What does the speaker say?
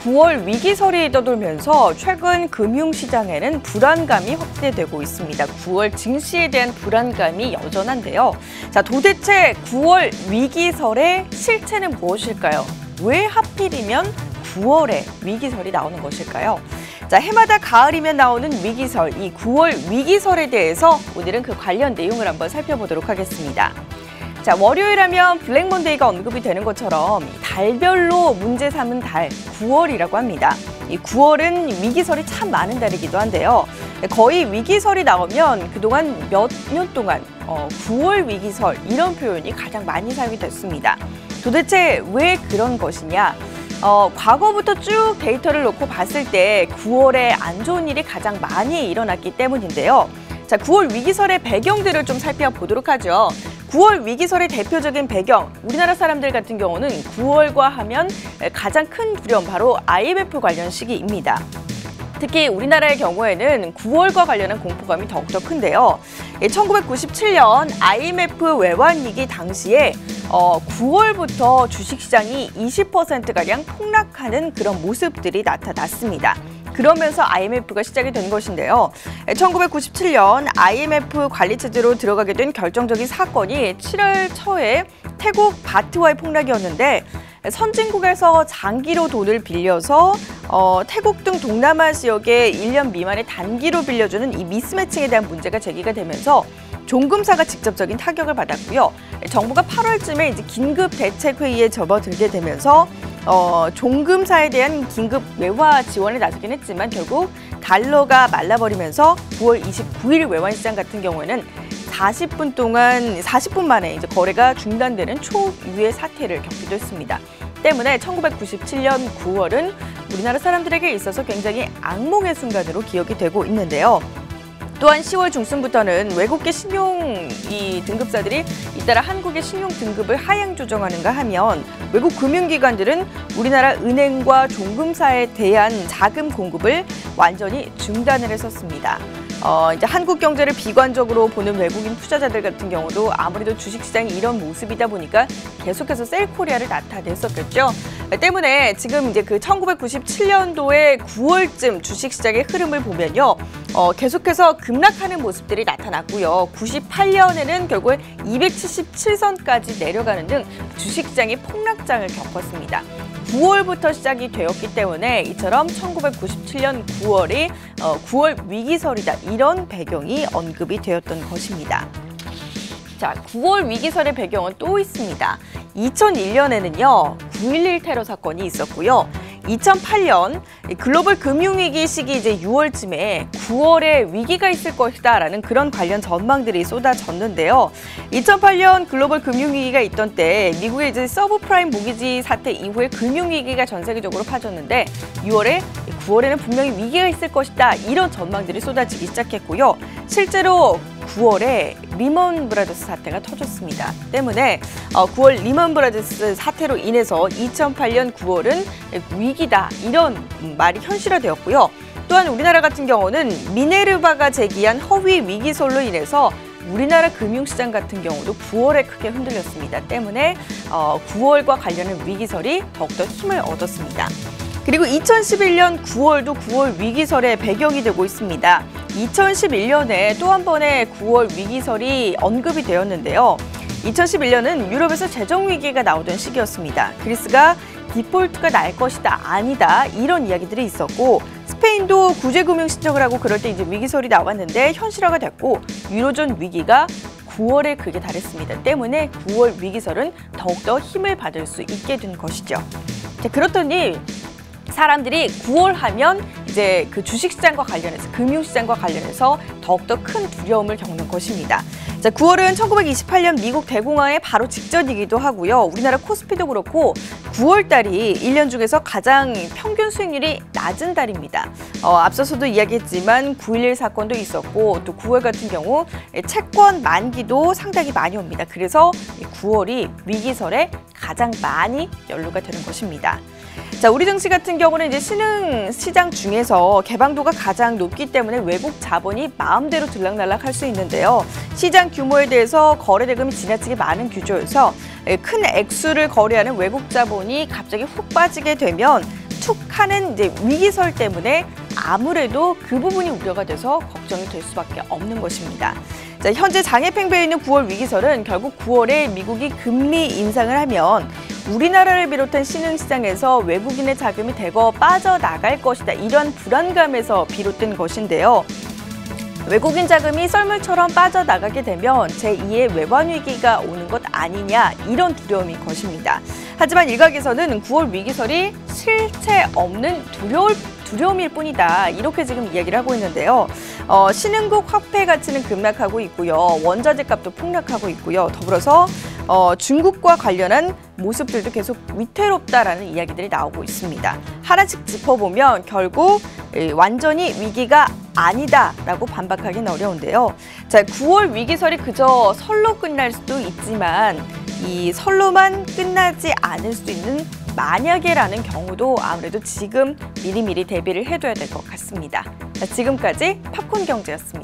9월 위기설이 떠돌면서 최근 금융시장에는 불안감이 확대되고 있습니다. 9월 증시에 대한 불안감이 여전한데요. 자, 도대체 9월 위기설의 실체는 무엇일까요? 왜 하필이면 9월에 위기설이 나오는 것일까요? 자, 해마다 가을이면 나오는 위기설, 이 9월 위기설에 대해서 오늘은 그 관련 내용을 한번 살펴보도록 하겠습니다. 자, 월요일하면 블랙먼데이가 언급이 되는 것처럼 달별로 문제 삼은 달, 9월이라고 합니다. 이 9월은 위기설이 참 많은 달이기도 한데요. 거의 위기설이 나오면 그동안 몇 년 동안 9월 위기설 이런 표현이 가장 많이 사용이 됐습니다. 도대체 왜 그런 것이냐? 과거부터 쭉 데이터를 놓고 봤을 때 9월에 안 좋은 일이 가장 많이 일어났기 때문인데요. 자, 9월 위기설의 배경들을 좀 살펴보도록 하죠. 9월 위기설의 대표적인 배경, 우리나라 사람들 같은 경우는 9월과 하면 가장 큰 두려움, 바로 IMF 관련 시기입니다. 특히 우리나라의 경우에는 9월과 관련한 공포감이 더욱더 큰데요. 1997년 IMF 외환위기 당시에 9월부터 주식시장이 20%가량 폭락하는 그런 모습들이 나타났습니다. 그러면서 IMF가 시작이 된 것인데요. 1997년 IMF 관리체제로 들어가게 된 결정적인 사건이 7월 초에 태국 바트와의 폭락이었는데, 선진국에서 장기로 돈을 빌려서 태국 등 동남아 지역에 1년 미만의 단기로 빌려주는 이 미스매칭에 대한 문제가 제기가 되면서 종금사가 직접적인 타격을 받았고요. 정부가 8월쯤에 이제 긴급 대책회의에 접어들게 되면서 종금사에 대한 긴급 외화 지원에 나서긴 했지만 결국 달러가 말라버리면서 9월 29일 외환시장 같은 경우에는 40분 만에 이제 거래가 중단되는 초유의 사태를 겪기도 했습니다. 때문에 1997년 9월은 우리나라 사람들에게 있어서 굉장히 악몽의 순간으로 기억이 되고 있는데요. 또한 10월 중순부터는 외국계 신용 등급사들이 잇따라 한국의 신용 등급을 하향 조정하는가 하면 외국 금융기관들은 우리나라 은행과 종금사에 대한 자금 공급을 완전히 중단을 했었습니다. 이제 한국 경제를 비관적으로 보는 외국인 투자자들 같은 경우도 아무래도 주식시장이 이런 모습이다 보니까 계속해서 셀코리아를 나타냈었겠죠. 때문에 지금 이제 그 1997년도에 9월쯤 주식시장의 흐름을 보면요. 계속해서 급락하는 모습들이 나타났고요. 98년에는 결국 277선까지 내려가는 등 주식시장이 폭락장을 겪었습니다. 9월부터 시작이 되었기 때문에 이처럼 1997년 9월이 9월 위기설이다, 이런 배경이 언급이 되었던 것입니다. 자, 9월 위기설의 배경은 또 있습니다. 2001년에는요, 9.11 테러 사건이 있었고요. 2008년 글로벌 금융위기 시기 이제 6월쯤에 9월에 위기가 있을 것이다라는 그런 관련 전망들이 쏟아졌는데요. 2008년 글로벌 금융위기가 있던 때 미국의 이제 서브프라임 모기지 사태 이후에 금융위기가 전 세계적으로 퍼졌는데 9월에는 분명히 위기가 있을 것이다, 이런 전망들이 쏟아지기 시작했고요. 실제로 9월에 리먼 브라더스 사태가 터졌습니다. 때문에 9월 리먼 브라더스 사태로 인해서 2008년 9월은 위기다, 이런 말이 현실화되었고요. 또한 우리나라 같은 경우는 미네르바가 제기한 허위 위기설로 인해서 우리나라 금융시장 같은 경우도 9월에 크게 흔들렸습니다. 때문에 9월과 관련된 위기설이 더욱더 힘을 얻었습니다. 그리고 2011년 9월도 9월 위기설의 배경이 되고 있습니다. 2011년에 또 한 번의 9월 위기설이 언급이 되었는데요. 2011년은 유럽에서 재정위기가 나오던 시기였습니다. 그리스가 디폴트가 날 것이다, 아니다, 이런 이야기들이 있었고, 스페인도 구제금융 신청을 하고 그럴 때 이제 위기설이 나왔는데 현실화가 됐고, 유로존 위기가 9월에 그게 달했습니다. 때문에 9월 위기설은 더욱더 힘을 받을 수 있게 된 것이죠. 자, 그렇더니 사람들이 9월 하면 이제 그 주식시장과 관련해서, 금융시장과 관련해서 더욱더 큰 두려움을 겪는 것입니다. 자, 9월은 1928년 미국 대공황의 바로 직전이기도 하고요. 우리나라 코스피도 그렇고 9월 달이 1년 중에서 가장 평균 수익률이 낮은 달입니다. 앞서서도 이야기했지만 9.11 사건도 있었고, 또 9월 같은 경우 채권 만기도 상당히 많이 옵니다. 그래서 9월이 위기설에 가장 많이 연루가 되는 것입니다. 자, 우리 증시 같은 경우는 이제 신흥 시장 중에서 개방도가 가장 높기 때문에 외국 자본이 마음대로 들락날락할 수 있는데요. 시장 규모에 대해서 거래 대금이 지나치게 많은 구조여서 큰 액수를 거래하는 외국 자본이 갑자기 훅 빠지게 되면 툭하는 이제 위기설 때문에 아무래도 그 부분이 우려가 돼서 걱정이 될 수밖에 없는 것입니다. 자, 현재 장애팽배해 있는 9월 위기설은 결국 9월에 미국이 금리 인상을 하면 우리나라를 비롯한 신흥시장에서 외국인의 자금이 대거 빠져나갈 것이다. 이런 불안감에서 비롯된 것인데요. 외국인 자금이 썰물처럼 빠져나가게 되면 제2의 외환 위기가 오는 것 아니냐 이런 두려움이 것입니다. 하지만 일각에서는 9월 위기설이 실체 없는 두려움일 뿐이다. 이렇게 지금 이야기를 하고 있는데요. 신흥국 화폐 가치는 급락하고 있고요. 원자재 값도 폭락하고 있고요. 더불어서 중국과 관련한 모습들도 계속 위태롭다라는 이야기들이 나오고 있습니다. 하나씩 짚어보면 결국 완전히 위기가 아니다라고 반박하기는 어려운데요. 자, 9월 위기설이 그저 설로 끝날 수도 있지만 이 설로만 끝나지 않을 수 있는 만약에라는 경우도 아무래도 지금 미리미리 대비를 해둬야 될 것 같습니다. 자, 지금까지 팝콘 경제였습니다.